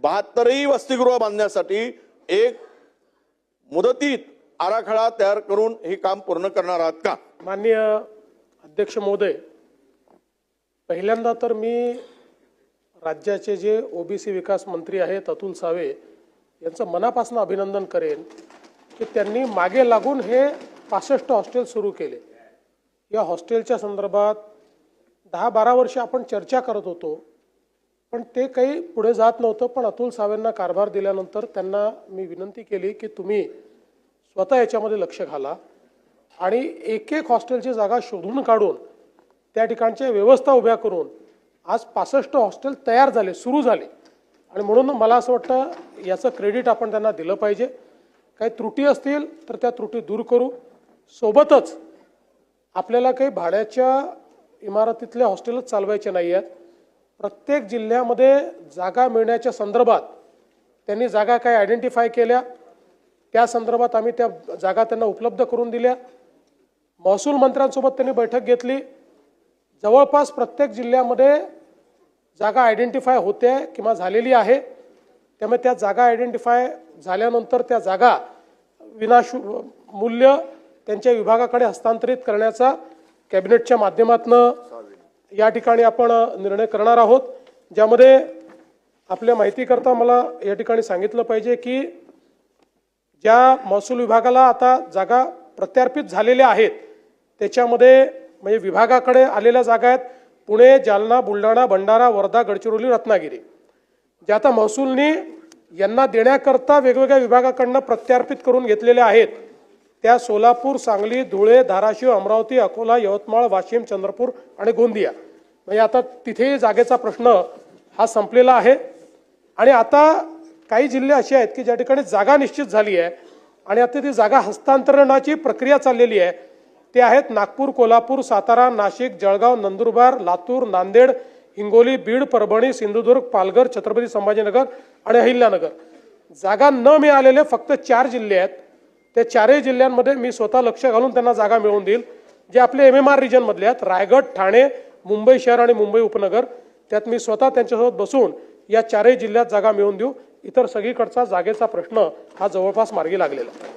72ही वसतिगृह बांधण्यासाठी एक मुदतीत आराखडा तयार करून हे काम पूर्ण करणार आहात का? माननीय अध्यक्ष महोदय, पहिल्यांदा तर मी राज्याचे जे ओबीसी विकास मंत्री आहेत अतुल सावे यांचं मनापासून अभिनंदन करेन की त्यांनी मागे लागून हे 65 हॉस्टेल सुरू केले। या हॉस्टेलच्या संदर्भात 10-12 वर्ष आपण चर्चा करत होतो, पण ते काही पुढे जात नव्हतं। पण अतुल सावेंना कारभार दिल्यानंतर त्यांना मी विनंती केली की तुम्ही स्वतः याच्यामध्ये लक्ष घाला आणि एक हॉस्टेलची जागा शोधून काढून त्या ठिकाणच्या व्यवस्था उभ्या करून आज 65 हॉस्टेल तयार झाले, सुरू झाले। आणि म्हणून मला असं वाटतं याचं क्रेडिट आपण त्यांना दिलं पाहिजे। काही त्रुटी असतील तर त्या त्रुटी दूर करू। सोबतच आपल्याला काही भाड्याच्या इमारतीतले हॉस्टेलच चालवायचे नाही आहेत। प्रत्येक जिल्ह्यामध्ये जागा मिळण्याच्या संदर्भात त्यांनी जागा काय आयडेंटिफाय केल्या, त्या संदर्भात आम्ही त्या जागा त्यांना उपलब्ध करून दिल्या। महसूल मंत्र्यांसोबत त्यांनी बैठक घेतली। जवळपास प्रत्येक जिल्ह्यामध्ये जागा आयडेंटिफाय होते किंवा झालेली आहे। त्यामुळे त्या जागा आयडेंटिफाय झाल्यानंतर त्या जागा मूल्य त्यांच्या विभागाकडे हस्तांतरित करण्याचा कॅबिनेटच्या माध्यमातून या ठिकाणी आपण निर्णय करणार आहोत। ज्यामध्ये आपल्या माहितीकरता मला या ठिकाणी सांगितलं पाहिजे की ज्या महसूल विभागाला आता जागा प्रत्यार्पित झालेल्या आहेत त्याच्यामध्ये म्हणजे विभागाकडे आलेल्या जागा आहेत पुणे, जालना, बुलढाणा, भंडारा, वर्धा, गडचिरोली, रत्नागिरी। जे आता महसूलनी यांना देण्याकरता वेगवेगळ्या विभागाकडून प्रत्यार्पित करून घेतलेल्या आहेत त्या सोलापूर, सांगली, धुळे, धाराशिव, अमरावती, अकोला, यवतमाळ, वाशिम, चंद्रपूर आणि गोंदिया। म्हणजे आता तिथे जागेचा प्रश्न हा संपलेला आहे। आणि आता काही जिल्हे असे आहेत की ज्या ठिकाणी जागा निश्चित झाली आहे आणि आता ती जागा हस्तांतरणाची प्रक्रिया चाललेली आहे। ते आहेत नागपूर, कोल्हापूर, सातारा, नाशिक, जळगाव, नंदुरबार, लातूर, नांदेड, हिंगोली, बीड, परभणी, सिंधुदुर्ग, पालघर, छत्रपती संभाजीनगर आणि अहिल्यानगर। जागा न मिळालेले फक्त 4 जिल्हे आहेत। त्या 4ही जिल्ह्यांमध्ये मी स्वतः लक्ष घालून त्यांना जागा मिळवून देईल। जे आपले MMR रिजन मधले आहेत रायगड, ठाणे, मुंबई शहर आणि मुंबई उपनगर, त्यात मी स्वतः त्यांच्यासोबत बसून या 4ही जिल्ह्यात जागा मिळवून देऊ। इतर सगळीकडचा जागेचा प्रश्न हा जवळपास मार्गी लागलेला आहे।